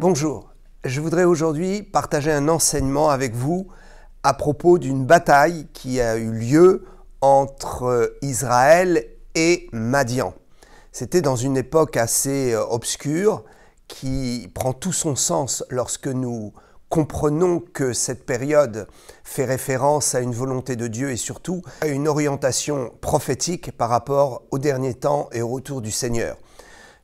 Bonjour, je voudrais aujourd'hui partager un enseignement avec vous à propos d'une bataille qui a eu lieu entre Israël et Madian. C'était dans une époque assez obscure qui prend tout son sens lorsque nous comprenons que cette période fait référence à une volonté de Dieu et surtout à une orientation prophétique par rapport au dernier temps et au retour du Seigneur.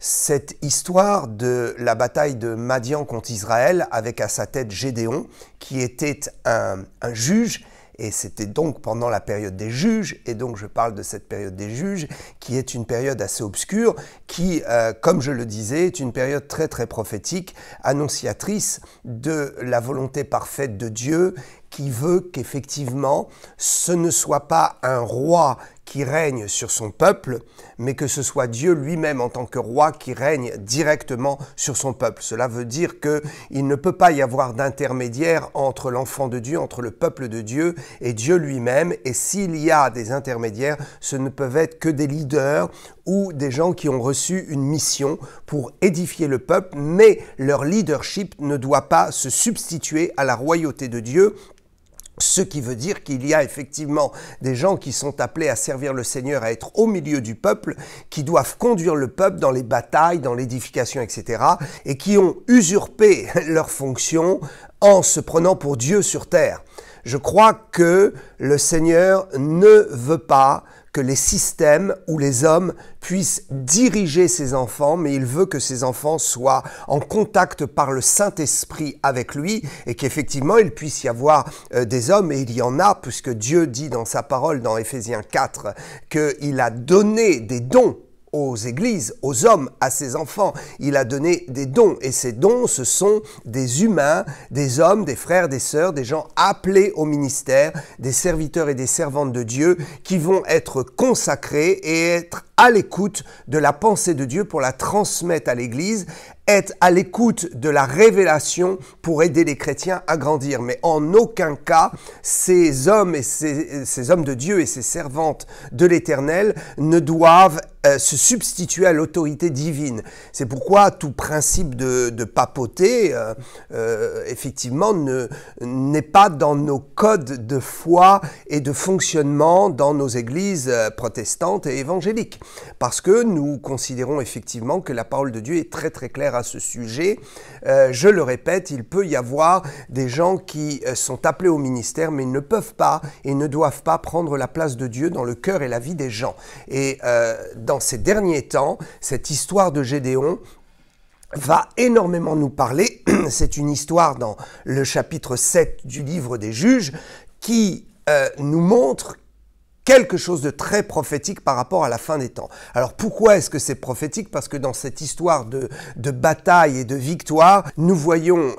Cette histoire de la bataille de Madian contre Israël avec à sa tête Gédéon qui était un juge, et c'était donc pendant la période des juges, et donc je parle de cette période des juges qui est une période assez obscure qui, comme je le disais, est une période très très prophétique, annonciatrice de la volonté parfaite de Dieu qui veut qu'effectivement ce ne soit pas un roi qui règne sur son peuple, mais que ce soit Dieu lui-même en tant que roi qui règne directement sur son peuple. Cela veut dire qu'il ne peut pas y avoir d'intermédiaire entre l'enfant de Dieu, entre le peuple de Dieu et Dieu lui-même. Et s'il y a des intermédiaires, ce ne peuvent être que des leaders ou des gens qui ont reçu une mission pour édifier le peuple, mais leur leadership ne doit pas se substituer à la royauté de Dieu. Ce qui veut dire qu'il y a effectivement des gens qui sont appelés à servir le Seigneur, à être au milieu du peuple, qui doivent conduire le peuple dans les batailles, dans l'édification, etc. et qui ont usurpé leur fonction en se prenant pour Dieu sur terre. Je crois que le Seigneur ne veut pas que les systèmes ou les hommes puissent diriger ses enfants, mais il veut que ses enfants soient en contact par le Saint-Esprit avec lui et qu'effectivement il puisse y avoir des hommes, et il y en a, puisque Dieu dit dans sa parole dans Éphésiens 4 qu'il a donné des dons aux églises, aux hommes, à ses enfants. Il a donné des dons, et ces dons, ce sont des humains, des hommes, des frères, des sœurs, des gens appelés au ministère, des serviteurs et des servantes de Dieu qui vont être consacrés et être à l'écoute de la pensée de Dieu pour la transmettre à l'Église, être à l'écoute de la révélation pour aider les chrétiens à grandir. Mais en aucun cas, ces hommes et ces hommes de Dieu et ces servantes de l'Éternel ne doivent se substituer à l'autorité divine. C'est pourquoi tout principe de papauté, effectivement, n'est pas dans nos codes de foi et de fonctionnement dans nos églises protestantes et évangéliques. Parce que nous considérons effectivement que la parole de Dieu est très très claire à ce sujet. Je le répète, il peut y avoir des gens qui sont appelés au ministère, mais ils ne peuvent pas et ne doivent pas prendre la place de Dieu dans le cœur et la vie des gens. Et dans ces derniers temps, cette histoire de Gédéon va énormément nous parler. C'est une histoire dans le chapitre 7 du livre des Juges qui nous montre quelque chose de très prophétique par rapport à la fin des temps. Alors pourquoi est-ce que c'est prophétique? Parce que dans cette histoire de bataille et de victoire, nous voyons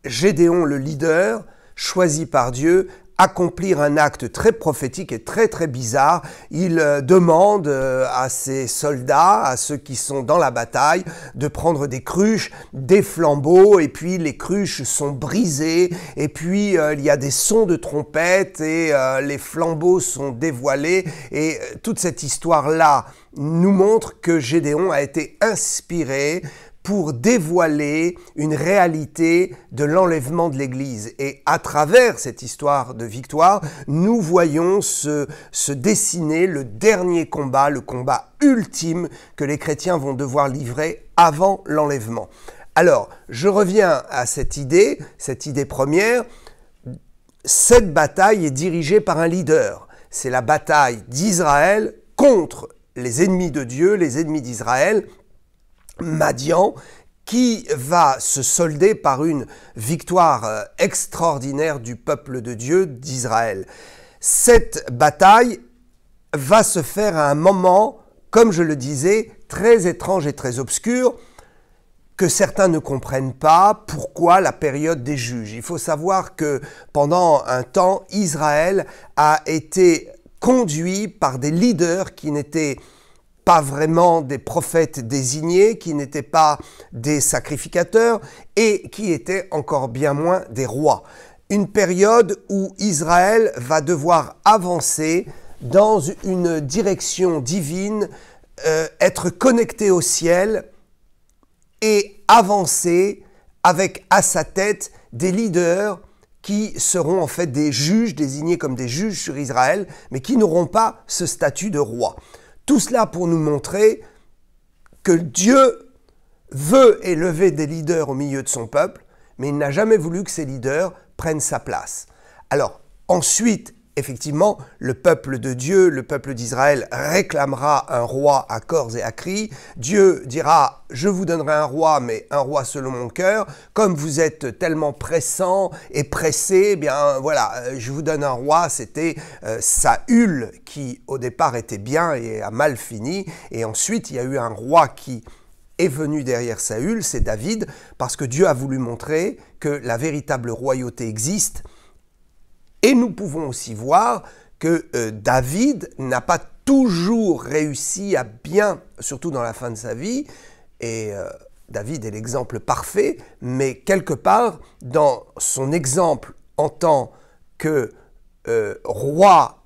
Gédéon, le leader, choisi par Dieu, accomplir un acte très prophétique et très très bizarre. Il demande à ses soldats, à ceux qui sont dans la bataille, de prendre des cruches, des flambeaux, et puis les cruches sont brisées, et puis il y a des sons de trompette, et les flambeaux sont dévoilés, et toute cette histoire-là nous montre que Gédéon a été inspiré pour dévoiler une réalité de l'enlèvement de l'Église. Et à travers cette histoire de victoire, nous voyons se dessiner le dernier combat, le combat ultime que les chrétiens vont devoir livrer avant l'enlèvement. Alors, je reviens à cette idée première. Cette bataille est dirigée par un leader. C'est la bataille d'Israël contre les ennemis de Dieu, les ennemis d'Israël, Madian, qui va se solder par une victoire extraordinaire du peuple de Dieu d'Israël. Cette bataille va se faire à un moment, comme je le disais, très étrange et très obscur, que certains ne comprennent pas. Pourquoi la période des juges? Il faut savoir que pendant un temps, Israël a été conduit par des leaders qui n'étaient pas vraiment des prophètes désignés, qui n'étaient pas des sacrificateurs et qui étaient encore bien moins des rois. Une période où Israël va devoir avancer dans une direction divine, être connecté au ciel et avancer avec à sa tête des leaders qui seront en fait des juges, désignés comme des juges sur Israël, mais qui n'auront pas ce statut de roi. Tout cela pour nous montrer que Dieu veut élever des leaders au milieu de son peuple, mais il n'a jamais voulu que ces leaders prennent sa place. Alors, ensuite, effectivement, le peuple de Dieu, le peuple d'Israël réclamera un roi à corps et à cri. Dieu dira « Je vous donnerai un roi, mais un roi selon mon cœur. Comme vous êtes tellement pressant et pressé, eh bien voilà, je vous donne un roi. » C'était Saül qui au départ était bien et a mal fini. Et ensuite, il y a eu un roi qui est venu derrière Saül, c'est David, parce que Dieu a voulu montrer que la véritable royauté existe. Et nous pouvons aussi voir que David n'a pas toujours réussi à bien, surtout dans la fin de sa vie, et David est l'exemple parfait, mais quelque part, dans son exemple en tant que roi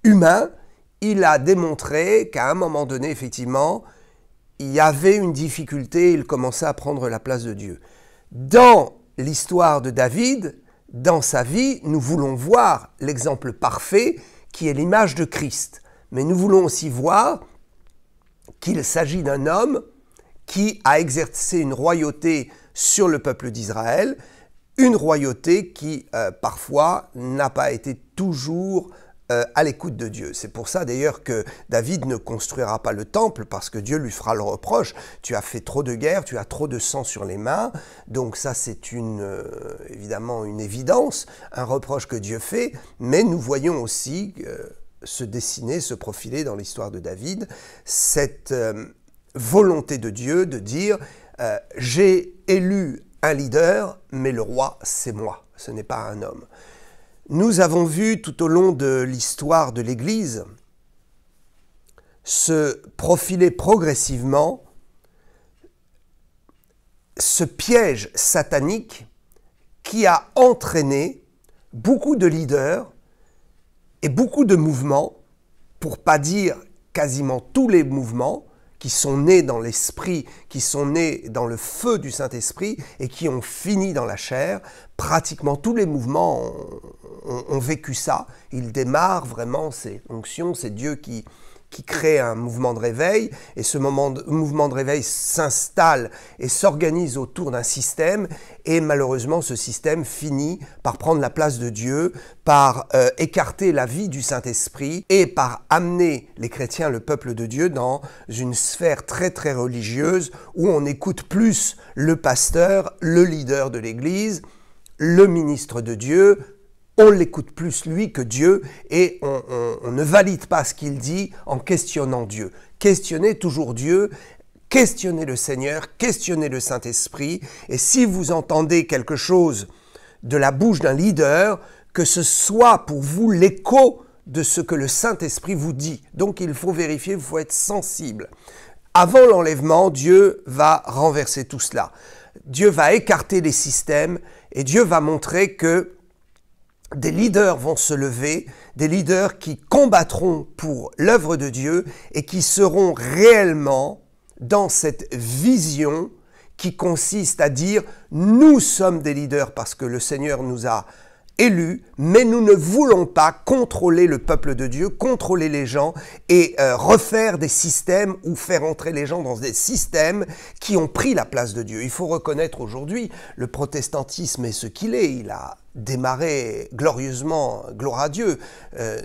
humain, il a démontré qu'à un moment donné, effectivement, il y avait une difficulté, il commençait à prendre la place de Dieu. Dans l'histoire de David, dans sa vie, nous voulons voir l'exemple parfait qui est l'image de Christ. Mais nous voulons aussi voir qu'il s'agit d'un homme qui a exercé une royauté sur le peuple d'Israël, une royauté qui parfois n'a pas été toujours à l'écoute de Dieu. C'est pour ça d'ailleurs que David ne construira pas le temple, parce que Dieu lui fera le reproche. Tu as fait trop de guerres, tu as trop de sang sur les mains. Donc ça, c'est évidemment une évidence, un reproche que Dieu fait. Mais nous voyons aussi se dessiner, se profiler dans l'histoire de David, cette volonté de Dieu de dire j'ai élu un leader, mais le roi, c'est moi, ce n'est pas un homme. Nous avons vu tout au long de l'histoire de l'Église se profiler progressivement ce piège satanique qui a entraîné beaucoup de leaders et beaucoup de mouvements, pour pas dire quasiment tous les mouvements, qui sont nés dans l'esprit, qui sont nés dans le feu du Saint-Esprit et qui ont fini dans la chair. Pratiquement tous les mouvements ont vécu ça. Ils démarrent vraiment, c'est onction, c'est Dieu qui crée un mouvement de réveil, et ce mouvement de réveil s'installe et s'organise autour d'un système, et malheureusement ce système finit par prendre la place de Dieu, par écarter la vie du Saint-Esprit et par amener les chrétiens, le peuple de Dieu, dans une sphère très très religieuse où on écoute plus le pasteur, le leader de l'Église, le ministre de Dieu. On l'écoute plus lui que Dieu, et on ne valide pas ce qu'il dit en questionnant Dieu. Questionnez toujours Dieu, questionnez le Seigneur, questionnez le Saint-Esprit, et si vous entendez quelque chose de la bouche d'un leader, que ce soit pour vous l'écho de ce que le Saint-Esprit vous dit. Donc il faut vérifier, il faut être sensible. Avant l'enlèvement, Dieu va renverser tout cela. Dieu va écarter les systèmes, et Dieu va montrer que des leaders vont se lever, des leaders qui combattront pour l'œuvre de Dieu et qui seront réellement dans cette vision qui consiste à dire « Nous sommes des leaders parce que le Seigneur nous a élus, mais nous ne voulons pas contrôler le peuple de Dieu, contrôler les gens et refaire des systèmes ou faire entrer les gens dans des systèmes qui ont pris la place de Dieu. » Il faut reconnaître aujourd'hui, le protestantisme est ce qu'il est. Il a démarré glorieusement, gloire à Dieu.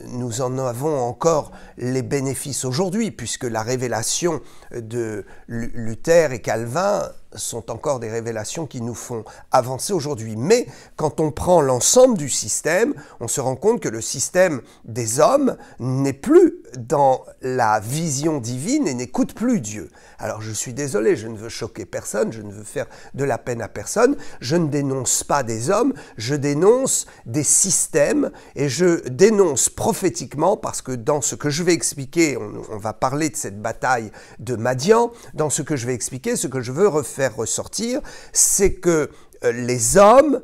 Nous en avons encore les bénéfices aujourd'hui, puisque la révélation de Luther et Calvin sont encore des révélations qui nous font avancer aujourd'hui. Mais quand on prend l'ensemble du système, on se rend compte que le système des hommes n'est plus dans la vision divine et n'écoute plus Dieu. Alors je suis désolé, je ne veux choquer personne, je ne veux faire de la peine à personne, je ne dénonce pas des hommes, je dénonce des systèmes, et je dénonce prophétiquement, parce que dans ce que je vais expliquer, on va parler de cette bataille de Madian, dans ce que je vais expliquer, ce que je veux faire ressortir, c'est que les hommes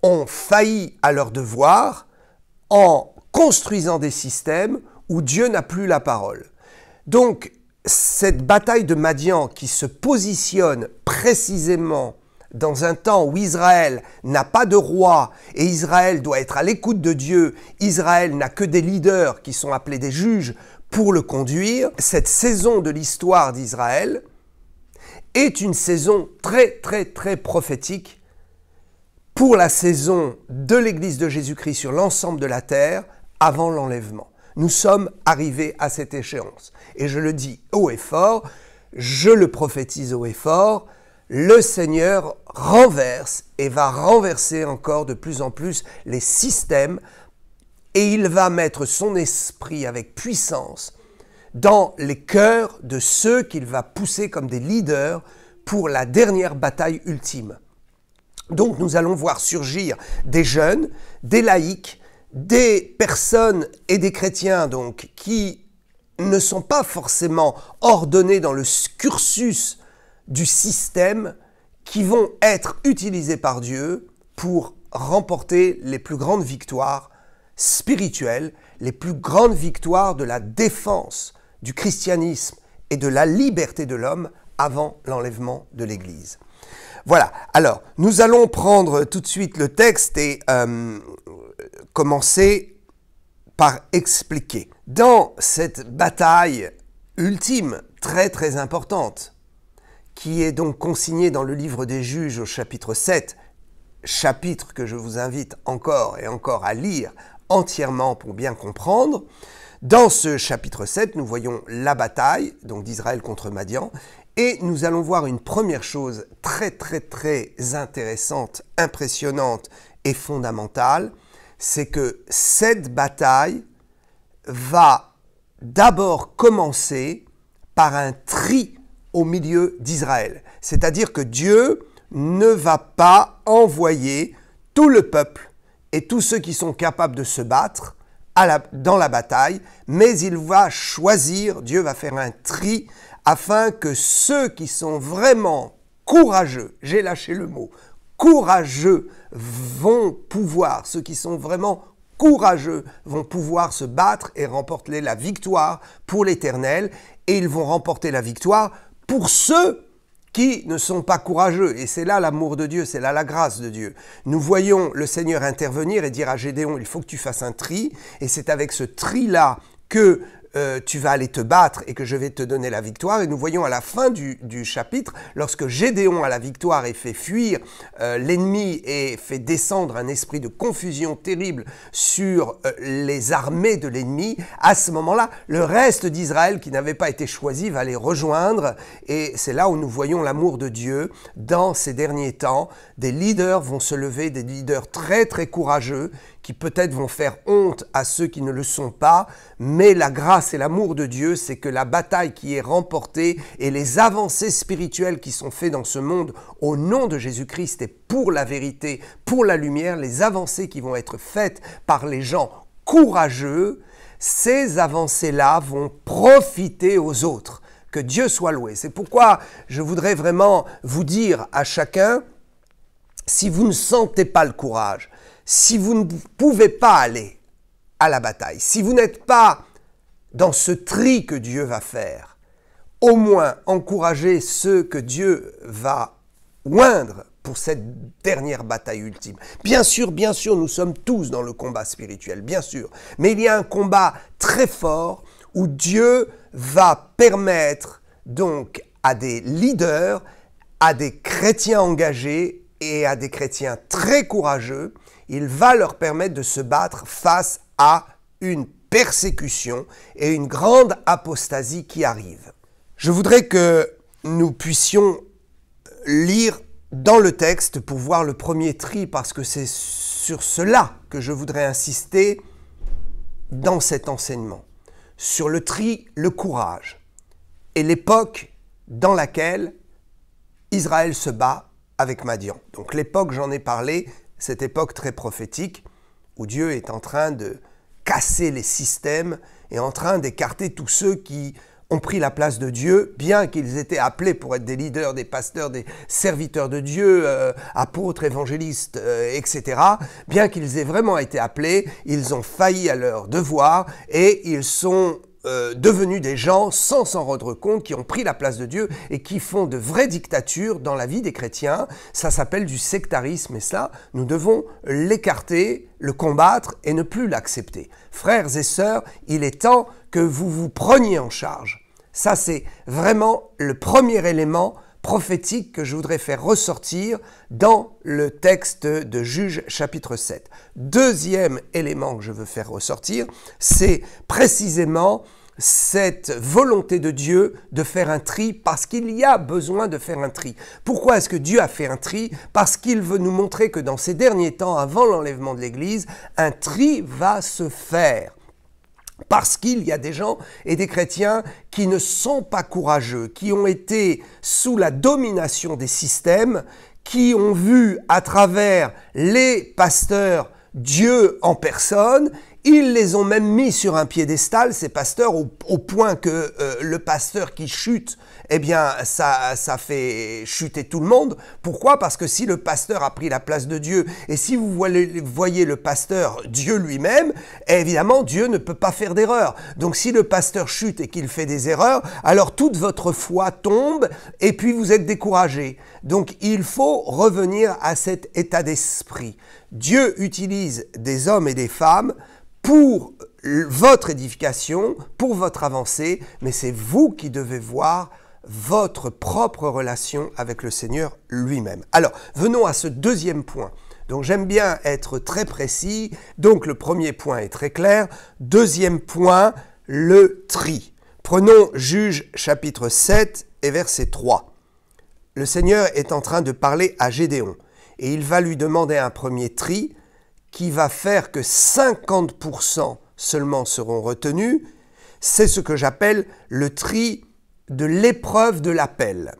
ont failli à leur devoir en construisant des systèmes où Dieu n'a plus la parole. Donc, cette bataille de Madian qui se positionne précisément dans un temps où Israël n'a pas de roi et Israël doit être à l'écoute de Dieu, Israël n'a que des leaders qui sont appelés des juges pour le conduire, cette saison de l'histoire d'Israël est une saison très prophétique pour la saison de l'Église de Jésus-Christ sur l'ensemble de la terre avant l'enlèvement. Nous sommes arrivés à cette échéance. Et je le dis haut et fort, je le prophétise haut et fort, le Seigneur renverse et va renverser encore de plus en plus les systèmes et il va mettre son esprit avec puissance dans les cœurs de ceux qu'il va pousser comme des leaders pour la dernière bataille ultime. Donc nous allons voir surgir des jeunes, des laïcs, des personnes et des chrétiens donc qui ne sont pas forcément ordonnés dans le cursus du système, qui vont être utilisés par Dieu pour remporter les plus grandes victoires spirituelles, les plus grandes victoires de la défense du christianisme et de la liberté de l'homme avant l'enlèvement de l'Église. Voilà, alors nous allons prendre tout de suite le texte et commencer par expliquer. Dans cette bataille ultime, très importante, qui est donc consignée dans le livre des Juges au chapitre 7, chapitre que je vous invite encore et encore à lire entièrement pour bien comprendre. Dans ce chapitre 7, nous voyons la bataille donc d'Israël contre Madian et nous allons voir une première chose très intéressante, impressionnante et fondamentale, c'est que cette bataille va d'abord commencer par un tri au milieu d'Israël. C'est-à-dire que Dieu ne va pas envoyer tout le peuple et tous ceux qui sont capables de se battre dans la bataille, mais il va choisir, Dieu va faire un tri afin que ceux qui sont vraiment courageux, j'ai lâché le mot, courageux vont pouvoir, ceux qui sont vraiment courageux vont pouvoir se battre et remporter la victoire pour l'Éternel, et ils vont remporter la victoire pour ceux qui ne sont pas courageux. Et c'est là l'amour de Dieu, c'est là la grâce de Dieu. Nous voyons le Seigneur intervenir et dire à Gédéon, il faut que tu fasses un tri, et c'est avec ce tri-là que tu vas aller te battre et que je vais te donner la victoire. Et nous voyons à la fin du chapitre, lorsque Gédéon a la victoire et fait fuir l'ennemi et fait descendre un esprit de confusion terrible sur les armées de l'ennemi, à ce moment-là, le reste d'Israël qui n'avait pas été choisi va les rejoindre. Et c'est là où nous voyons l'amour de Dieu dans ces derniers temps. Des leaders vont se lever, des leaders très courageux, qui peut-être vont faire honte à ceux qui ne le sont pas, mais la grâce et l'amour de Dieu, c'est que la bataille qui est remportée et les avancées spirituelles qui sont faites dans ce monde au nom de Jésus-Christ et pour la vérité, pour la lumière, les avancées qui vont être faites par les gens courageux, ces avancées-là vont profiter aux autres. Que Dieu soit loué. C'est pourquoi je voudrais vraiment vous dire à chacun, si vous ne sentez pas le courage, si vous ne pouvez pas aller à la bataille, si vous n'êtes pas dans ce tri que Dieu va faire, au moins encouragez ceux que Dieu va oindre pour cette dernière bataille ultime. Bien sûr, nous sommes tous dans le combat spirituel, bien sûr, mais il y a un combat très fort où Dieu va permettre donc à des leaders, à des chrétiens engagés et à des chrétiens très courageux, il va leur permettre de se battre face à une persécution et une grande apostasie qui arrive. Je voudrais que nous puissions lire dans le texte pour voir le premier tri, parce que c'est sur cela que je voudrais insister dans cet enseignement. Sur le tri, le courage et l'époque dans laquelle Israël se bat avec Madian. Donc l'époque, j'en ai parlé, cette époque très prophétique où Dieu est en train de casser les systèmes et en train d'écarter tous ceux qui ont pris la place de Dieu, bien qu'ils étaient appelés pour être des leaders, des pasteurs, des serviteurs de Dieu, apôtres, évangélistes, etc. Bien qu'ils aient vraiment été appelés, ils ont failli à leur devoir et ils sont devenus des gens sans s'en rendre compte, qui ont pris la place de Dieu et qui font de vraies dictatures dans la vie des chrétiens. Ça s'appelle du sectarisme et ça, nous devons l'écarter, le combattre et ne plus l'accepter. Frères et sœurs, il est temps que vous vous preniez en charge. Ça, c'est vraiment le premier élément prophétique que je voudrais faire ressortir dans le texte de Juges chapitre 7. Deuxième élément que je veux faire ressortir, c'est précisément cette volonté de Dieu de faire un tri parce qu'il y a besoin de faire un tri. Pourquoi est-ce que Dieu a fait un tri? Parce qu'il veut nous montrer que dans ces derniers temps, avant l'enlèvement de l'Église, un tri va se faire. Parce qu'il y a des gens et des chrétiens qui ne sont pas courageux, qui ont été sous la domination des systèmes, qui ont vu à travers les pasteurs Dieu en personne. Ils les ont même mis sur un piédestal, ces pasteurs, au point que le pasteur qui chute, eh bien, ça fait chuter tout le monde. Pourquoi? Parce que si le pasteur a pris la place de Dieu, et si vous voyez le pasteur Dieu lui-même, évidemment, Dieu ne peut pas faire d'erreur. Donc, si le pasteur chute et qu'il fait des erreurs, alors toute votre foi tombe, et puis vous êtes découragé. Donc, il faut revenir à cet état d'esprit. Dieu utilise des hommes et des femmes pour votre édification, pour votre avancée, mais c'est vous qui devez voir votre propre relation avec le Seigneur lui-même. Alors, venons à ce deuxième point. Donc, j'aime bien être très précis. Donc, le premier point est très clair. Deuxième point, le tri. Prenons Juges chapitre 7 et verset 3. Le Seigneur est en train de parler à Gédéon et il va lui demander un premier tri qui va faire que 50% seulement seront retenus. C'est ce que j'appelle le tri de l'épreuve de l'appel.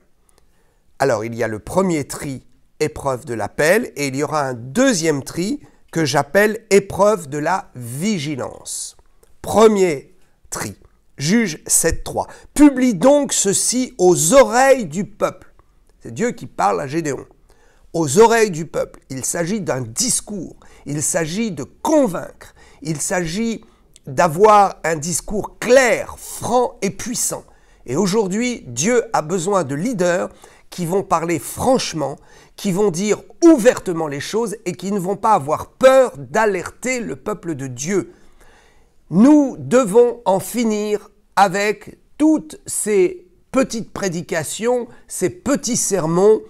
Alors, il y a le premier tri, épreuve de l'appel, et il y aura un deuxième tri que j'appelle épreuve de la vigilance. Premier tri, Juges 7.3. Publie donc ceci aux oreilles du peuple. C'est Dieu qui parle à Gédéon. Aux oreilles du peuple. Il s'agit d'un discours. Il s'agit de convaincre. Il s'agit d'avoir un discours clair, franc et puissant. Et aujourd'hui, Dieu a besoin de leaders qui vont parler franchement, qui vont dire ouvertement les choses et qui ne vont pas avoir peur d'alerter le peuple de Dieu. Nous devons en finir avec toutes ces petites prédications, ces petits sermons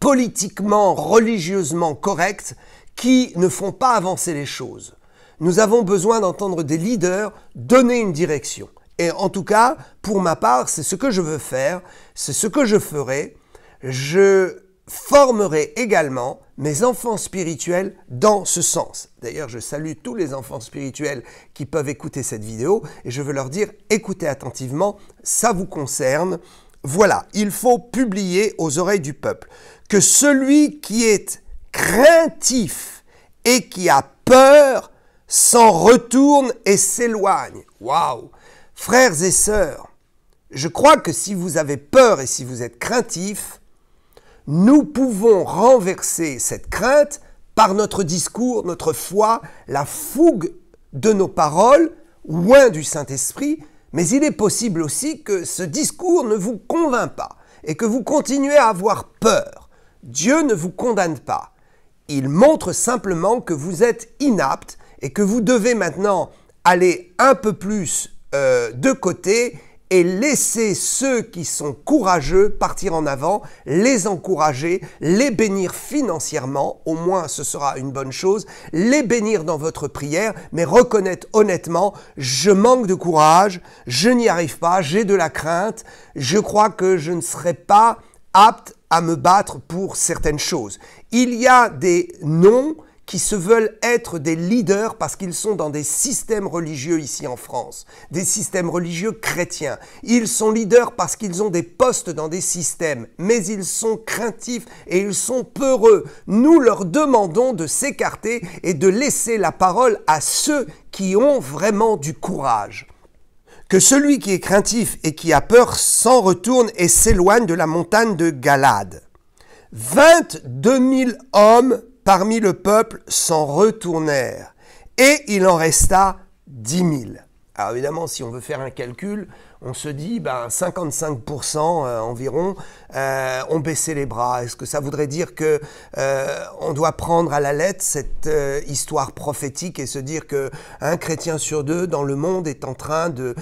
politiquement, religieusement corrects qui ne font pas avancer les choses. Nous avons besoin d'entendre des leaders donner une direction. Et en tout cas, pour ma part, c'est ce que je veux faire, c'est ce que je ferai. Je formerai également mes enfants spirituels dans ce sens. D'ailleurs, je salue tous les enfants spirituels qui peuvent écouter cette vidéo et je veux leur dire, écoutez attentivement, ça vous concerne. Voilà, il faut publier aux oreilles du peuple que celui qui est craintif et qui a peur s'en retourne et s'éloigne. Waouh! Frères et sœurs, je crois que si vous avez peur et si vous êtes craintif, nous pouvons renverser cette crainte par notre discours, notre foi, la fougue de nos paroles, loin du Saint-Esprit, mais il est possible aussi que ce discours ne vous convainc pas et que vous continuez à avoir peur. Dieu ne vous condamne pas. Il montre simplement que vous êtes inapte et que vous devez maintenant aller un peu plus de côté et laisser ceux qui sont courageux partir en avant, les encourager, les bénir financièrement, au moins ce sera une bonne chose, les bénir dans votre prière, mais reconnaître honnêtement, je manque de courage, je n'y arrive pas, j'ai de la crainte, je crois que je ne serai pas apte à me battre pour certaines choses. Il y a des noms qui se veulent être des leaders parce qu'ils sont dans des systèmes religieux ici en France, des systèmes religieux chrétiens. Ils sont leaders parce qu'ils ont des postes dans des systèmes, mais ils sont craintifs et ils sont peureux. Nous leur demandons de s'écarter et de laisser la parole à ceux qui ont vraiment du courage. Que celui qui est craintif et qui a peur s'en retourne et s'éloigne de la montagne de Galade. 22 000 hommes parmi le peuple s'en retournèrent, et il en resta 10 000. Alors évidemment, si on veut faire un calcul, on se dit 55% environ ont baissé les bras. Est-ce que ça voudrait dire que on doit prendre à la lettre cette histoire prophétique et se dire qu'un chrétien sur deux dans le monde est en train de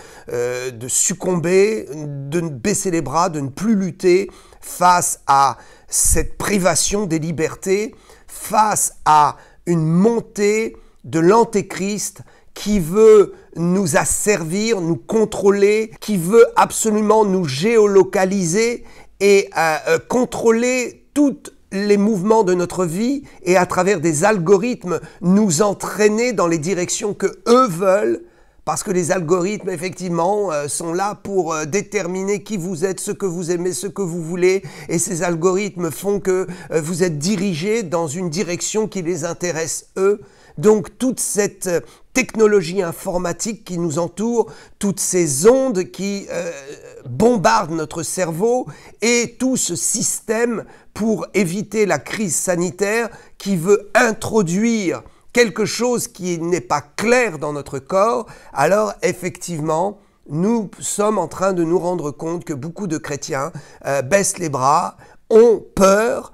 succomber, de baisser les bras, de ne plus lutter face à cette privation des libertés, face à une montée de l'antéchrist qui veut nous asservir, nous contrôler, qui veut absolument nous géolocaliser et contrôler tous les mouvements de notre vie et à travers des algorithmes nous entraîner dans les directions que eux veulent, parce que les algorithmes effectivement sont là pour déterminer qui vous êtes, ce que vous aimez, ce que vous voulez, et ces algorithmes font que vous êtes dirigés dans une direction qui les intéresse eux. Donc toute cette technologie informatique qui nous entoure, toutes ces ondes qui bombardent notre cerveau et tout ce système pour éviter la crise sanitaire qui veut introduire quelque chose qui n'est pas clair dans notre corps, alors effectivement, nous sommes en train de nous rendre compte que beaucoup de chrétiens baissent les bras, ont peur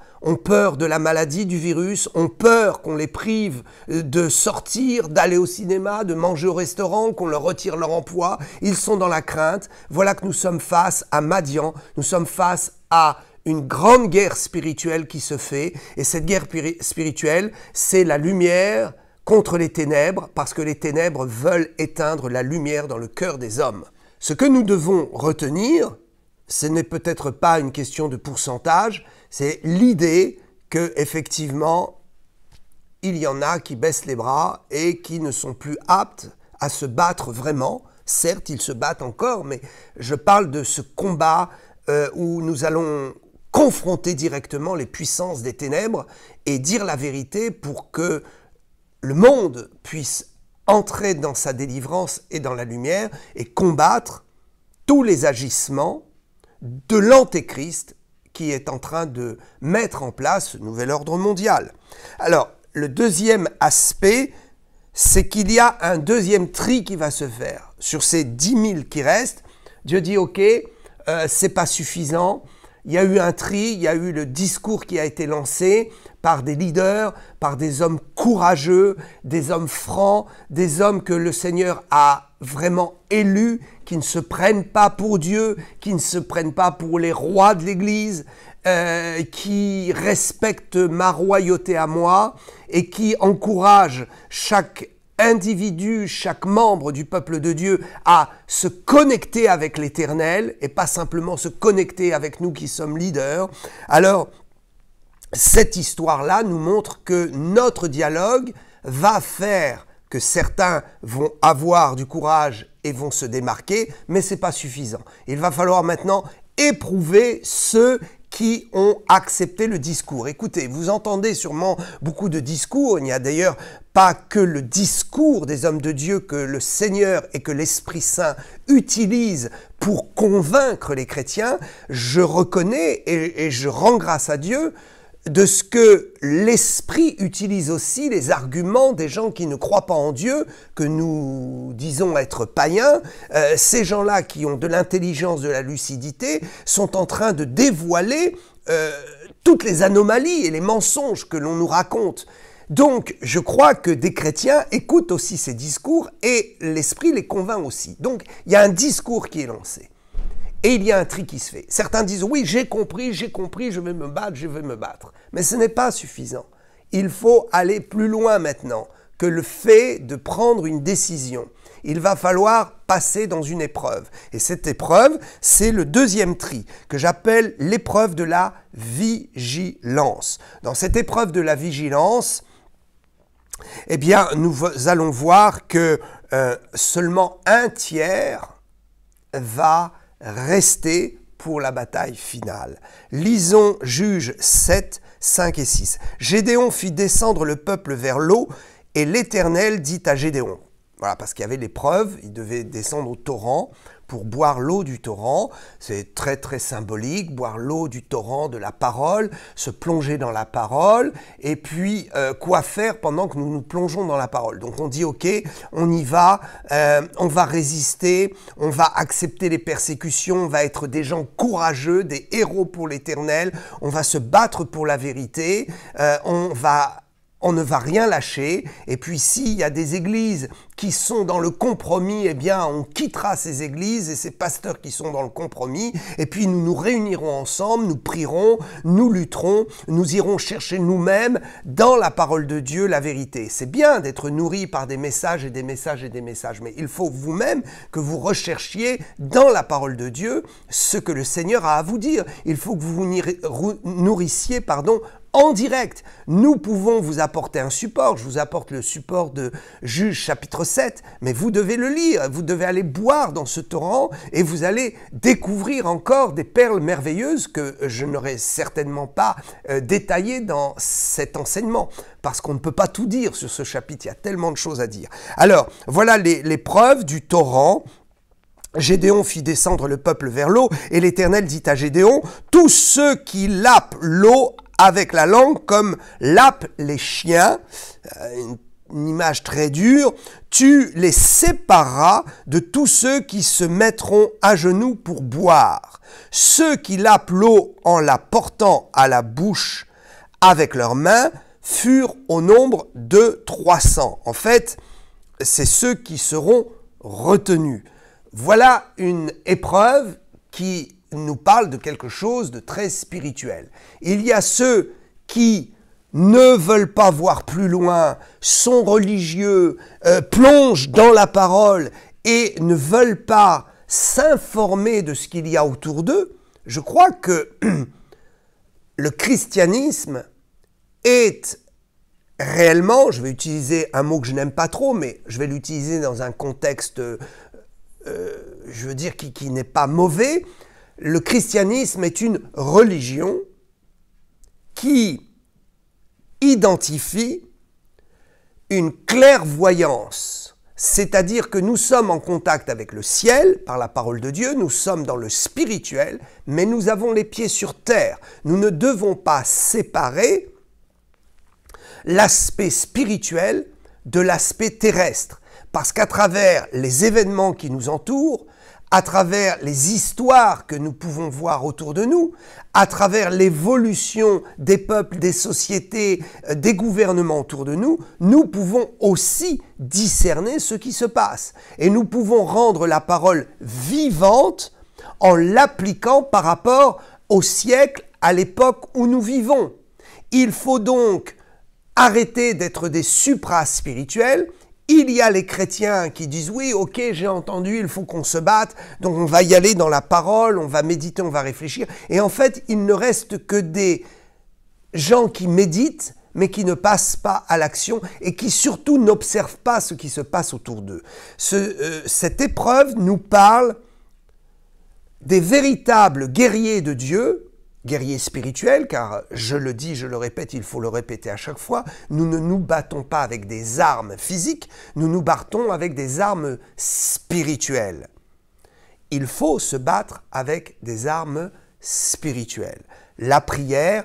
de la maladie, du virus, ont peur qu'on les prive de sortir, d'aller au cinéma, de manger au restaurant, qu'on leur retire leur emploi. Ils sont dans la crainte. Voilà que nous sommes face à Madian, nous sommes face à une grande guerre spirituelle qui se fait. Et cette guerre spirituelle, c'est la lumière contre les ténèbres, parce que les ténèbres veulent éteindre la lumière dans le cœur des hommes. Ce que nous devons retenir, ce n'est peut-être pas une question de pourcentage, c'est l'idée qu'effectivement, il y en a qui baissent les bras et qui ne sont plus aptes à se battre vraiment. Certes, ils se battent encore, mais je parle de ce combat où nous allons confronter directement les puissances des ténèbres et dire la vérité pour que le monde puisse entrer dans sa délivrance et dans la lumière et combattre tous les agissements de l'antéchrist qui est en train de mettre en place ce nouvel ordre mondial. Alors, le deuxième aspect, c'est qu'il y a un deuxième tri qui va se faire. Sur ces 10 000 qui restent, Dieu dit « Ok, c'est pas suffisant ». Il y a eu un tri, il y a eu le discours qui a été lancé par des leaders, par des hommes courageux, des hommes francs, des hommes que le Seigneur a vraiment élus, qui ne se prennent pas pour Dieu, qui ne se prennent pas pour les rois de l'Église, qui respectent ma royauté à moi et qui encouragent chaque individu, chaque membre du peuple de Dieu à se connecter avec l'Éternel et pas simplement se connecter avec nous qui sommes leaders. Alors, cette histoire-là nous montre que notre dialogue va faire que certains vont avoir du courage et vont se démarquer, mais ce n'est pas suffisant. Il va falloir maintenant éprouver ceux qui ont accepté le discours. Écoutez, vous entendez sûrement beaucoup de discours. Il n'y a d'ailleurs pas que le discours des hommes de Dieu que le Seigneur et que l'Esprit Saint utilisent pour convaincre les chrétiens. Je reconnais et je rends grâce à Dieu de ce que l'Esprit utilise aussi les arguments des gens qui ne croient pas en Dieu, que nous disons être païens. Ces gens-là qui ont de l'intelligence, de la lucidité, sont en train de dévoiler toutes les anomalies et les mensonges que l'on nous raconte. Donc, je crois que des chrétiens écoutent aussi ces discours et l'Esprit les convainc aussi. Donc, il y a un discours qui est lancé. Et il y a un tri qui se fait. Certains disent « Oui, j'ai compris, je vais me battre. » Mais ce n'est pas suffisant. Il faut aller plus loin maintenant que le fait de prendre une décision. Il va falloir passer dans une épreuve. Et cette épreuve, c'est le deuxième tri, que j'appelle l'épreuve de la vigilance. Dans cette épreuve de la vigilance, eh bien, nous allons voir que seulement un tiers va rester pour la bataille finale. Lisons Juges 7, 5 et 6. Gédéon fit descendre le peuple vers l'eau et l'Éternel dit à Gédéon. Voilà, parce qu'il y avait l'épreuve, il devait descendre au torrent pour boire l'eau du torrent. C'est très très symbolique, boire l'eau du torrent de la parole, se plonger dans la parole, et puis quoi faire pendant que nous nous plongeons dans la parole. Donc on dit ok, on y va, on va résister, on va accepter les persécutions, on va être des gens courageux, des héros pour l'Éternel, on va se battre pour la vérité, on ne va rien lâcher, et puis s'il y a des églises qui sont dans le compromis, eh bien on quittera ces églises et ces pasteurs qui sont dans le compromis, et puis nous nous réunirons ensemble, nous prierons, nous lutterons, nous irons chercher nous-mêmes dans la parole de Dieu la vérité. C'est bien d'être nourri par des messages et des messages et des messages, mais il faut vous-même que vous recherchiez dans la parole de Dieu ce que le Seigneur a à vous dire. Il faut que vous vous nourrissiez, en direct. Nous pouvons vous apporter un support. Je vous apporte le support de Juges chapitre 7, mais vous devez le lire. Vous devez aller boire dans ce torrent et vous allez découvrir encore des perles merveilleuses que je n'aurais certainement pas détaillées dans cet enseignement, parce qu'on ne peut pas tout dire sur ce chapitre. Il y a tellement de choses à dire. Alors, voilà les preuves du torrent. Gédéon fit descendre le peuple vers l'eau, et l'Éternel dit à Gédéon, « Tous ceux qui lapent l'eau avec la langue comme lapent les chiens, une image très dure, tu les sépareras de tous ceux qui se mettront à genoux pour boire. Ceux qui lapent l'eau en la portant à la bouche avec leurs mains furent au nombre de 300. En fait, c'est ceux qui seront retenus. Voilà une épreuve qui nous parle de quelque chose de très spirituel. Il y a ceux qui ne veulent pas voir plus loin, sont religieux, plongent dans la parole et ne veulent pas s'informer de ce qu'il y a autour d'eux. Je crois que le christianisme est réellement, je vais utiliser un mot que je n'aime pas trop, mais je vais l'utiliser dans un contexte, je veux dire, qui n'est pas mauvais. Le christianisme est une religion qui identifie une clairvoyance, c'est-à-dire que nous sommes en contact avec le ciel par la parole de Dieu, nous sommes dans le spirituel, mais nous avons les pieds sur terre. Nous ne devons pas séparer l'aspect spirituel de l'aspect terrestre, parce qu'à travers les événements qui nous entourent, à travers les histoires que nous pouvons voir autour de nous, à travers l'évolution des peuples, des sociétés, des gouvernements autour de nous, nous pouvons aussi discerner ce qui se passe. Et nous pouvons rendre la parole vivante en l'appliquant par rapport au siècle, à l'époque où nous vivons. Il faut donc arrêter d'être des supra-spirituels. Il y a les chrétiens qui disent « Oui, ok, j'ai entendu, il faut qu'on se batte, donc on va y aller dans la parole, on va méditer, on va réfléchir. » Et en fait, il ne reste que des gens qui méditent, mais qui ne passent pas à l'action et qui surtout n'observent pas ce qui se passe autour d'eux. Cette épreuve nous parle des véritables guerriers de Dieu, guerriers spirituels, car je le dis, je le répète, il faut le répéter à chaque fois, nous ne nous battons pas avec des armes physiques, nous nous battons avec des armes spirituelles. Il faut se battre avec des armes spirituelles. La prière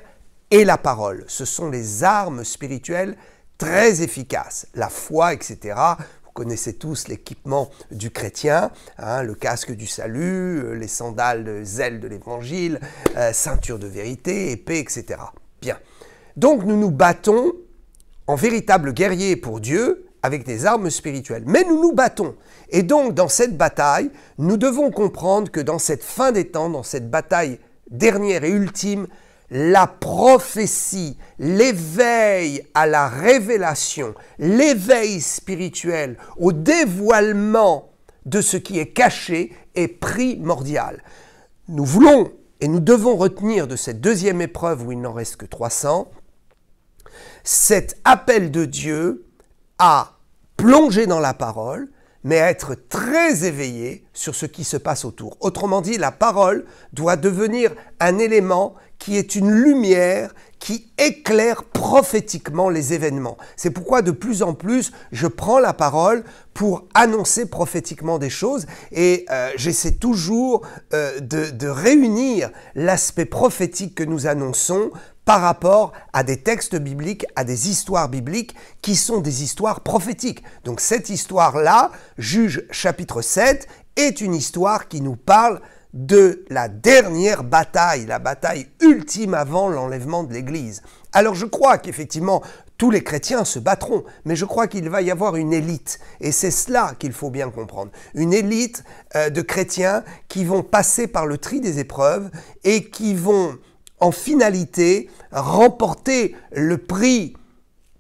et la parole, ce sont les armes spirituelles très efficaces. La foi, etc., vous connaissez tous l'équipement du chrétien, hein, le casque du salut, les sandales de zèle de l'évangile, ceinture de vérité, épée, etc. Bien. Donc nous nous battons en véritables guerriers pour Dieu avec des armes spirituelles. Mais nous nous battons. Et donc dans cette bataille, nous devons comprendre que dans cette fin des temps, dans cette bataille dernière et ultime, la prophétie, l'éveil à la révélation, l'éveil spirituel, au dévoilement de ce qui est caché est primordial. Nous voulons et nous devons retenir de cette deuxième épreuve où il n'en reste que 300, cet appel de Dieu à plonger dans la parole, mais être très éveillé sur ce qui se passe autour. Autrement dit, la parole doit devenir un élément qui est une lumière qui éclaire prophétiquement les événements. C'est pourquoi de plus en plus, je prends la parole pour annoncer prophétiquement des choses et j'essaie toujours de réunir l'aspect prophétique que nous annonçons par rapport à des textes bibliques, à des histoires bibliques qui sont des histoires prophétiques. Donc cette histoire-là, Juge chapitre 7, est une histoire qui nous parle de la dernière bataille, la bataille ultime avant l'enlèvement de l'Église. Alors je crois qu'effectivement, tous les chrétiens se battront, mais je crois qu'il va y avoir une élite, et c'est cela qu'il faut bien comprendre. Une élite de chrétiens qui vont passer par le tri des épreuves et qui vont, en finalité, remporter le prix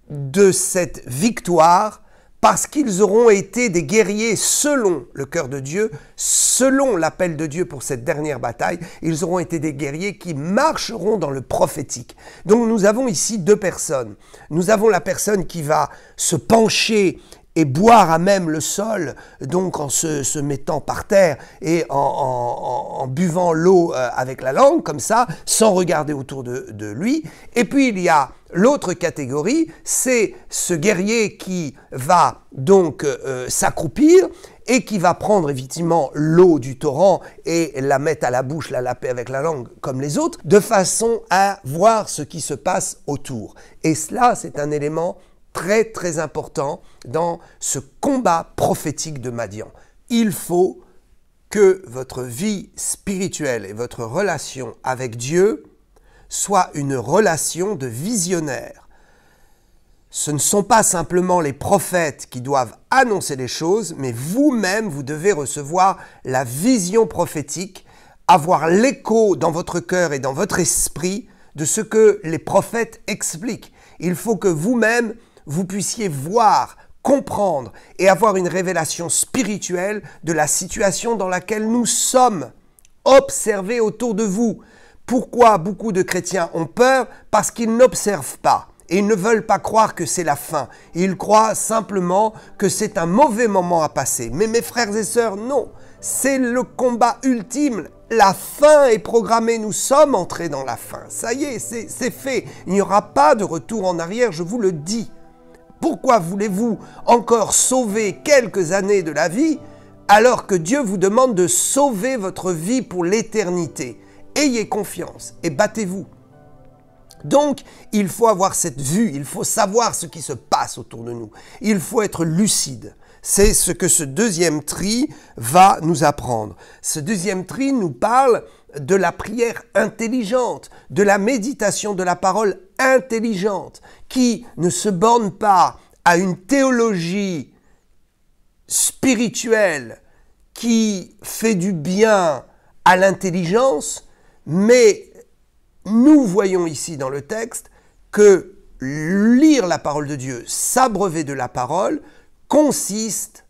de cette victoire parce qu'ils auront été des guerriers selon le cœur de Dieu, selon l'appel de Dieu pour cette dernière bataille. Ils auront été des guerriers qui marcheront dans le prophétique. Donc nous avons ici deux personnes. Nous avons la personne qui va se pencher et boire à même le sol, donc en se mettant par terre et en buvant l'eau avec la langue, comme ça, sans regarder autour de lui. Et puis il y a l'autre catégorie, c'est ce guerrier qui va donc s'accroupir et qui va prendre effectivement l'eau du torrent et la mettre à la bouche, la laper avec la langue comme les autres, de façon à voir ce qui se passe autour. Et cela, c'est un élément très très important dans ce combat prophétique de Madian. Il faut que votre vie spirituelle et votre relation avec Dieu soit une relation de visionnaire. Ce ne sont pas simplement les prophètes qui doivent annoncer les choses, mais vous-même, vous devez recevoir la vision prophétique, avoir l'écho dans votre cœur et dans votre esprit de ce que les prophètes expliquent. Il faut que vous-même, vous puissiez voir, comprendre et avoir une révélation spirituelle de la situation dans laquelle nous sommes. Observez autour de vous. Pourquoi beaucoup de chrétiens ont peur? Parce qu'ils n'observent pas. Et ils ne veulent pas croire que c'est la fin. Ils croient simplement que c'est un mauvais moment à passer. Mais mes frères et sœurs, non. C'est le combat ultime. La fin est programmée. Nous sommes entrés dans la fin. Ça y est, c'est fait. Il n'y aura pas de retour en arrière, je vous le dis. Pourquoi voulez-vous encore sauver quelques années de la vie alors que Dieu vous demande de sauver votre vie pour l'éternité? Ayez confiance et battez-vous. Donc, il faut avoir cette vue, il faut savoir ce qui se passe autour de nous. Il faut être lucide. C'est ce que ce deuxième tri va nous apprendre. Ce deuxième tri nous parle de la prière intelligente, de la méditation de la parole intelligente, qui ne se borne pas à une théologie spirituelle qui fait du bien à l'intelligence, mais nous voyons ici dans le texte que lire la parole de Dieu, s'abreuver de la parole, consiste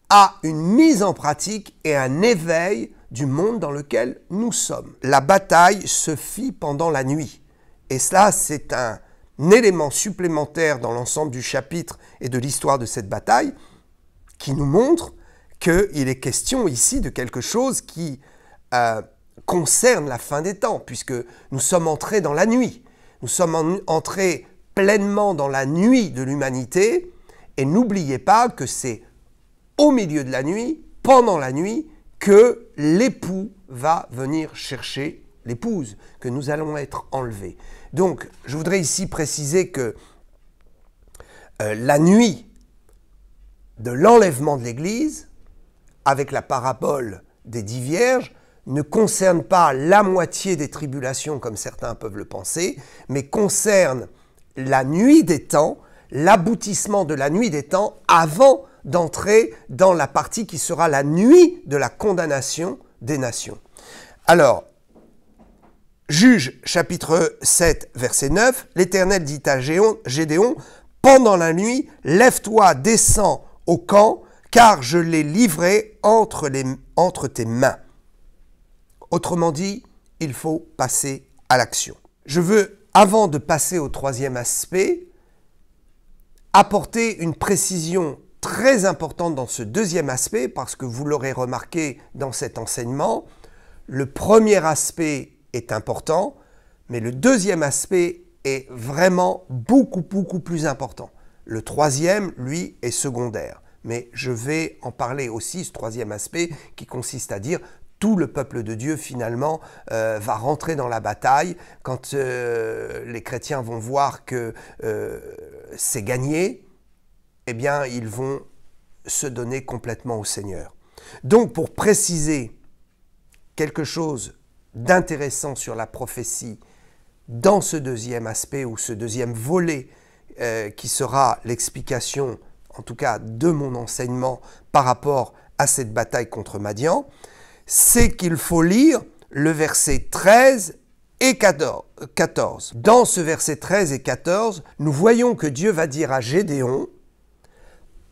à une mise en pratique et un éveil du monde dans lequel nous sommes. La bataille se fit pendant la nuit. Et cela, c'est un élément supplémentaire dans l'ensemble du chapitre et de l'histoire de cette bataille qui nous montre qu'il est question ici de quelque chose qui concerne la fin des temps, puisque nous sommes entrés dans la nuit. Nous sommes entrés pleinement dans la nuit de l'humanité, et n'oubliez pas que c'est au milieu de la nuit, pendant la nuit, que l'époux va venir chercher l'épouse, que nous allons être enlevés. Donc, je voudrais ici préciser que la nuit de l'enlèvement de l'Église, avec la parabole des 10 vierges, ne concerne pas la moitié des tribulations, comme certains peuvent le penser, mais concerne la nuit des temps, l'aboutissement de la nuit des temps, avant d'entrer dans la partie qui sera la nuit de la condamnation des nations. Alors, Juge chapitre 7, verset 9, l'Éternel dit à Gédéon, « Pendant la nuit, lève-toi, descends au camp, car je l'ai livré entre tes mains. » Autrement dit, il faut passer à l'action. Je veux, avant de passer au troisième aspect, apporter une précision très importante dans ce deuxième aspect, parce que vous l'aurez remarqué dans cet enseignement, le premier aspect est important, mais le deuxième aspect est vraiment beaucoup plus important. Le troisième, lui, est secondaire. Mais je vais en parler aussi, ce troisième aspect, qui consiste à dire tout le peuple de Dieu, finalement, va rentrer dans la bataille quand les chrétiens vont voir que c'est gagné, eh bien, ils vont se donner complètement au Seigneur. Donc, pour préciser quelque chose d'intéressant sur la prophétie dans ce deuxième aspect ou ce deuxième volet qui sera l'explication, en tout cas de mon enseignement par rapport à cette bataille contre Madian, c'est qu'il faut lire le verset 13 et 14. Dans ce verset 13 et 14, nous voyons que Dieu va dire à Gédéon,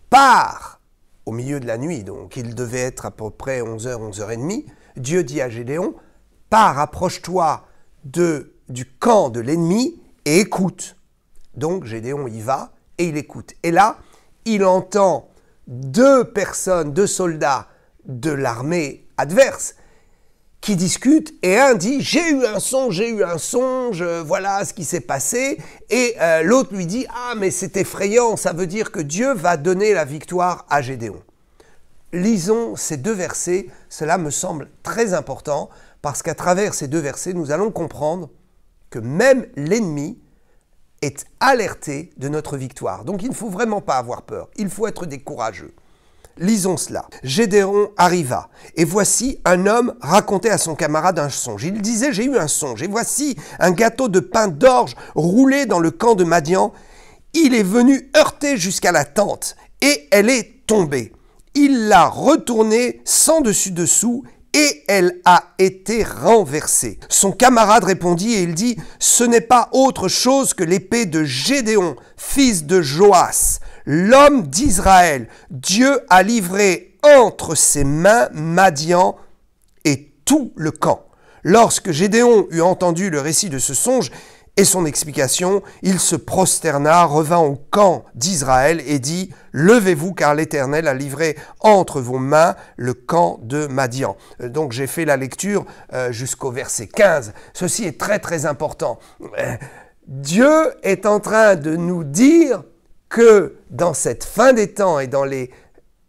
pars au milieu de la nuit, donc il devait être à peu près 11h, 11h30, Dieu dit à Gédéon, pars, approche-toi du camp de l'ennemi et écoute. Donc Gédéon y va et il écoute. Et là, il entend deux soldats de l'armée adverse qui discutent et un dit « j'ai eu un songe, voilà ce qui s'est passé » et l'autre lui dit « ah mais c'est effrayant, ça veut dire que Dieu va donner la victoire à Gédéon ». Lisons ces deux versets, cela me semble très important parce qu'à travers ces deux versets, nous allons comprendre que même l'ennemi est alerté de notre victoire. Donc il ne faut vraiment pas avoir peur, il faut être des courageux. Lisons cela. Gédéon arriva, et voici un homme racontait à son camarade un songe. Il disait, j'ai eu un songe, et voici un gâteau de pain d'orge roulé dans le camp de Madian. Il est venu heurter jusqu'à la tente, et elle est tombée. Il l'a retournée sans dessus-dessous, et elle a été renversée. Son camarade répondit et il dit, ce n'est pas autre chose que l'épée de Gédéon, fils de Joas, l'homme d'Israël. Dieu a livré entre ses mains Madian et tout le camp. Lorsque Gédéon eut entendu le récit de ce songe et son explication, il se prosterna, revint au camp d'Israël et dit « Levez-vous, car l'Éternel a livré entre vos mains le camp de Madian. » Donc j'ai fait la lecture jusqu'au verset 15. Ceci est très important. Dieu est en train de nous dire que dans cette fin des temps et dans les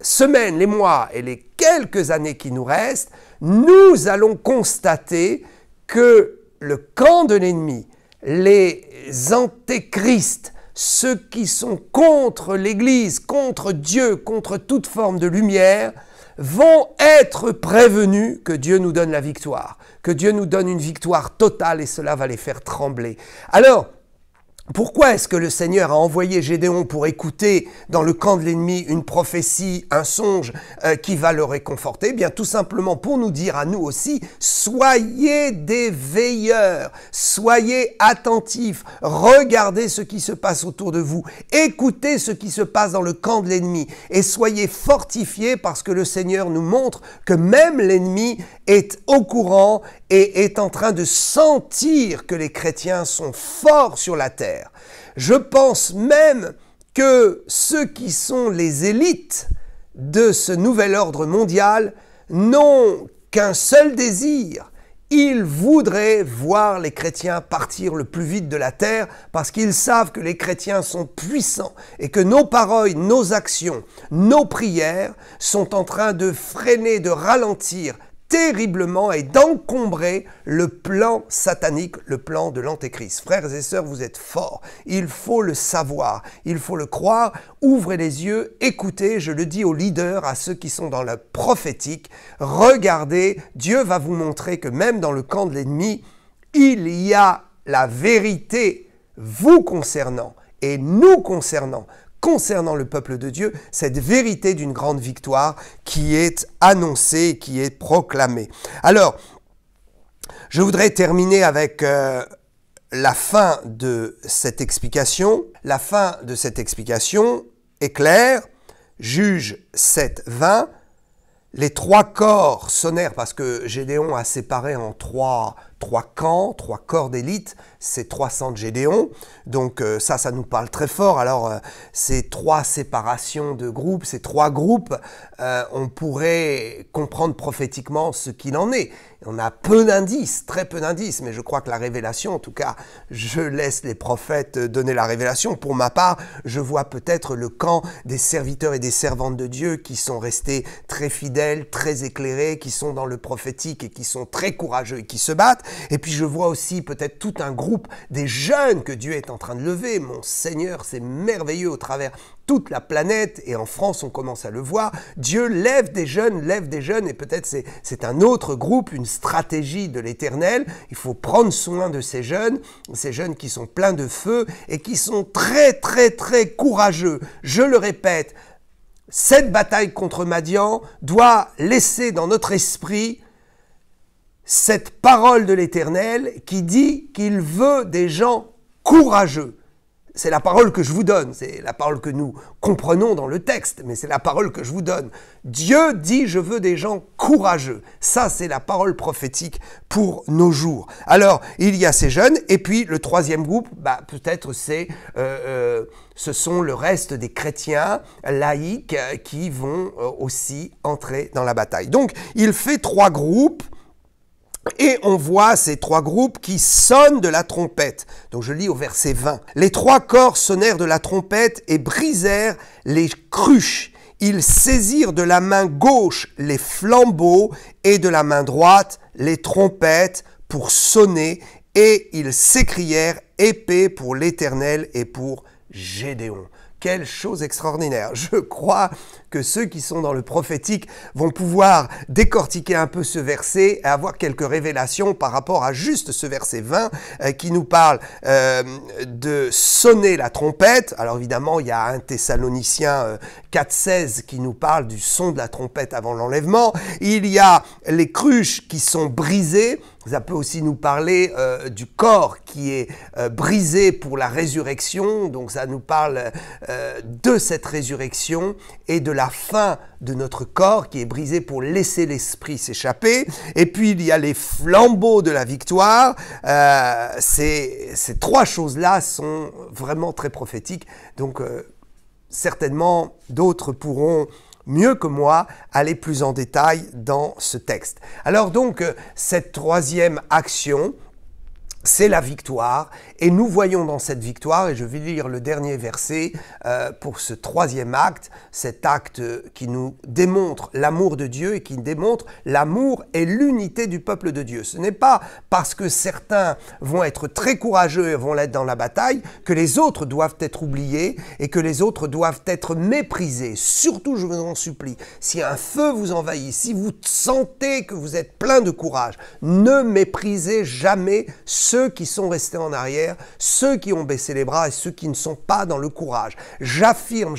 semaines, les mois et les quelques années qui nous restent, nous allons constater que le camp de l'ennemi, les antéchrists, ceux qui sont contre l'Église, contre Dieu, contre toute forme de lumière, vont être prévenus que Dieu nous donne la victoire, que Dieu nous donne une victoire totale et cela va les faire trembler. Alors, pourquoi est-ce que le Seigneur a envoyé Gédéon pour écouter dans le camp de l'ennemi une prophétie, un songe qui va le réconforter? Eh bien, tout simplement pour nous dire à nous aussi, soyez des veilleurs, soyez attentifs, regardez ce qui se passe autour de vous, écoutez ce qui se passe dans le camp de l'ennemi et soyez fortifiés parce que le Seigneur nous montre que même l'ennemi est au courant et est en train de sentir que les chrétiens sont forts sur la terre. Je pense même que ceux qui sont les élites de ce nouvel ordre mondial n'ont qu'un seul désir. Ils voudraient voir les chrétiens partir le plus vite de la terre parce qu'ils savent que les chrétiens sont puissants et que nos paroles, nos actions, nos prières sont en train de freiner, de ralentir terriblement et d'encombrer le plan satanique, le plan de l'Antéchrist. Frères et sœurs, vous êtes forts. Il faut le savoir, il faut le croire. Ouvrez les yeux, écoutez, je le dis aux leaders, à ceux qui sont dans le prophétique. Regardez, Dieu va vous montrer que même dans le camp de l'ennemi, il y a la vérité vous concernant et nous concernant le peuple de Dieu, cette vérité d'une grande victoire qui est annoncée, qui est proclamée. Alors, je voudrais terminer avec la fin de cette explication. La fin de cette explication est claire. Juge 7, 20. Les trois corps sonnèrent parce que Gédéon a séparé en trois camps, trois corps d'élite. c'est 300 de Gédéon. Donc ça nous parle très fort. Alors ces 3 séparations de groupes, ces 3 groupes, on pourrait comprendre prophétiquement ce qu'il en est. On a peu d'indices, très peu d'indices, mais je crois que la révélation, en tout cas, je laisse les prophètes donner la révélation. Pour ma part, je vois peut-être le camp des serviteurs et des servantes de Dieu qui sont restés très fidèles, très éclairés, qui sont dans le prophétique et qui sont très courageux et qui se battent. Et puis je vois aussi peut-être tout un groupe des jeunes que Dieu est en train de lever. Mon Seigneur, c'est merveilleux au travers toute la planète, et en France on commence à le voir. Dieu lève des jeunes, et peut-être c'est un autre groupe, une stratégie de l'Éternel. Il faut prendre soin de ces jeunes qui sont pleins de feu et qui sont très très très courageux. Je le répète, cette bataille contre Madian doit laisser dans notre esprit cette parole de l'Éternel qui dit qu'il veut des gens courageux. C'est la parole que je vous donne, c'est la parole que nous comprenons dans le texte, mais c'est la parole que je vous donne. Dieu dit « je veux des gens courageux ». Ça, c'est la parole prophétique pour nos jours. Alors, il y a ces jeunes, et puis le troisième groupe, peut-être ce sont le reste des chrétiens laïcs qui vont aussi entrer dans la bataille. Donc, il fait 3 groupes. Et on voit ces 3 groupes qui sonnent de la trompette. Donc je lis au verset 20. « Les 3 corps sonnèrent de la trompette et brisèrent les cruches. Ils saisirent de la main gauche les flambeaux et de la main droite les trompettes pour sonner. Et ils s'écrièrent « Épée pour l'Éternel et pour Gédéon ». Quelle chose extraordinaire. Je crois que ceux qui sont dans le prophétique vont pouvoir décortiquer un peu ce verset et avoir quelques révélations par rapport à juste ce verset 20 qui nous parle de sonner la trompette. Alors évidemment, il y a 1 Thessaloniciens 4,16 qui nous parle du son de la trompette avant l'enlèvement. Il y a les cruches qui sont brisées. Ça peut aussi nous parler du corps qui est brisé pour la résurrection. Donc ça nous parle de cette résurrection et de la fin de notre corps qui est brisé pour laisser l'esprit s'échapper. Et puis il y a les flambeaux de la victoire. Ces 3 choses-là sont vraiment très prophétiques. Donc certainement d'autres pourront mieux que moi aller plus en détail dans ce texte. Alors donc cette 3e action, c'est la victoire, et nous voyons dans cette victoire, et je vais lire le dernier verset pour ce 3e acte, cet acte qui nous démontre l'amour de Dieu et qui démontre l'amour et l'unité du peuple de Dieu. Ce n'est pas parce que certains vont être très courageux et vont l'être dans la bataille que les autres doivent être oubliés et que les autres doivent être méprisés. Surtout, je vous en supplie, si un feu vous envahit, si vous sentez que vous êtes plein de courage, ne méprisez jamais ceux qui sont restés en arrière, ceux qui ont baissé les bras et ceux qui ne sont pas dans le courage. J'affirme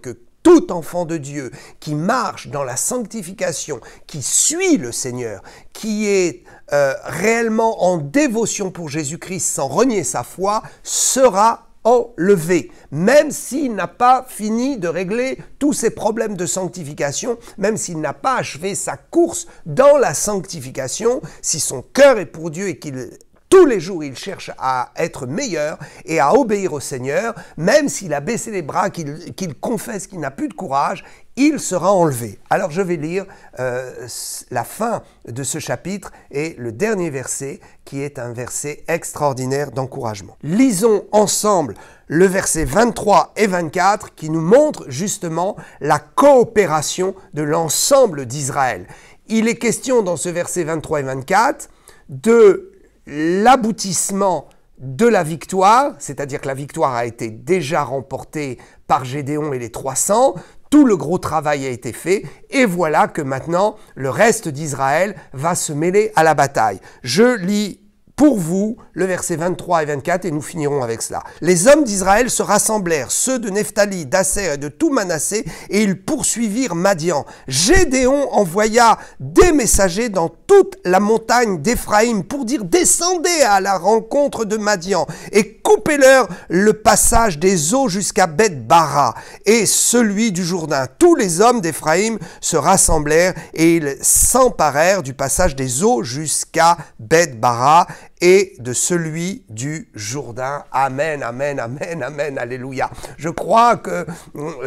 que tout enfant de Dieu qui marche dans la sanctification, qui suit le Seigneur, qui est réellement en dévotion pour Jésus-Christ sans renier sa foi, sera enlevé, même s'il n'a pas fini de régler tous ses problèmes de sanctification, même s'il n'a pas achevé sa course dans la sanctification, si son cœur est pour Dieu et qu'il tous les jours, il cherche à être meilleur et à obéir au Seigneur, même s'il a baissé les bras, qu'il confesse qu'il n'a plus de courage, il sera enlevé. Alors je vais lire la fin de ce chapitre et le dernier verset qui est un verset extraordinaire d'encouragement. Lisons ensemble le verset 23 et 24 qui nous montre justement la coopération de l'ensemble d'Israël. Il est question dans ce verset 23 et 24 de l'aboutissement de la victoire, c'est-à-dire que la victoire a été déjà remportée par Gédéon et les 300, tout le gros travail a été fait, et voilà que maintenant le reste d'Israël va se mêler à la bataille. Je lis pour vous le verset 23 et 24 et nous finirons avec cela. Les hommes d'Israël se rassemblèrent, ceux de Nephtali, d'Asser et de tout Manassé, et ils poursuivirent Madian. Gédéon envoya des messagers dans toute la montagne d'Éphraïm pour dire « Descendez à la rencontre de Madian et coupez-leur le passage des eaux jusqu'à Beth-Bara et celui du Jourdain. » Tous les hommes d'Éphraïm se rassemblèrent et ils s'emparèrent du passage des eaux jusqu'à Beth-Bara et de celui du Jourdain. Amen, amen, amen, amen, alléluia. Je crois que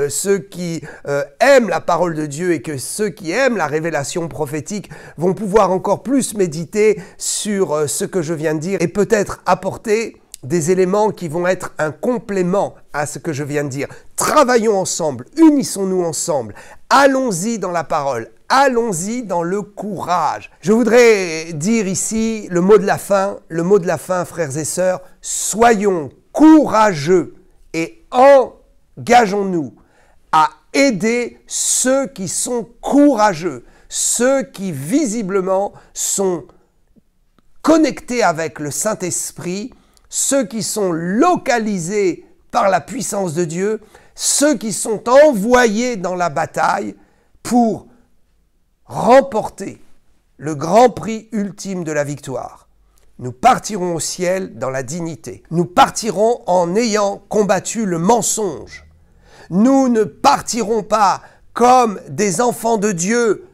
ceux qui aiment la parole de Dieu et que ceux qui aiment la révélation prophétique vont pouvoir encore plus méditer sur ce que je viens de dire et peut-être apporter des éléments qui vont être un complément à ce que je viens de dire. Travaillons ensemble, unissons-nous ensemble, allons-y dans la parole, allons-y dans le courage. Je voudrais dire ici le mot de la fin, frères et sœurs, soyons courageux et engageons-nous à aider ceux qui sont courageux, ceux qui visiblement sont connectés avec le Saint-Esprit, ceux qui sont localisés par la puissance de Dieu, ceux qui sont envoyés dans la bataille pour remporter le grand prix ultime de la victoire. Nous partirons au ciel dans la dignité. Nous partirons en ayant combattu le mensonge. Nous ne partirons pas comme des enfants de Dieu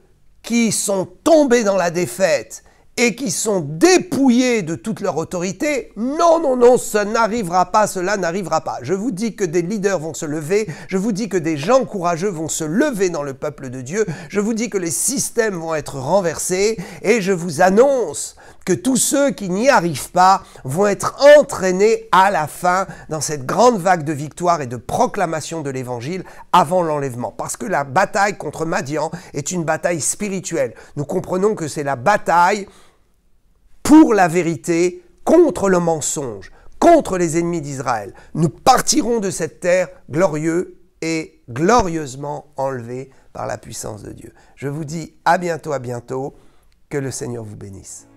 qui sont tombés dans la défaite et qui sont dépouillés de toute leur autorité. Non, non, non, ça n'arrivera pas, cela n'arrivera pas. Je vous dis que des leaders vont se lever, je vous dis que des gens courageux vont se lever dans le peuple de Dieu, je vous dis que les systèmes vont être renversés et je vous annonce que tous ceux qui n'y arrivent pas vont être entraînés à la fin dans cette grande vague de victoire et de proclamation de l'évangile avant l'enlèvement. Parce que la bataille contre Madian est une bataille spirituelle. Nous comprenons que c'est la bataille pour la vérité, contre le mensonge, contre les ennemis d'Israël. Nous partirons de cette terre glorieux et glorieusement enlevés par la puissance de Dieu. Je vous dis à bientôt, que le Seigneur vous bénisse.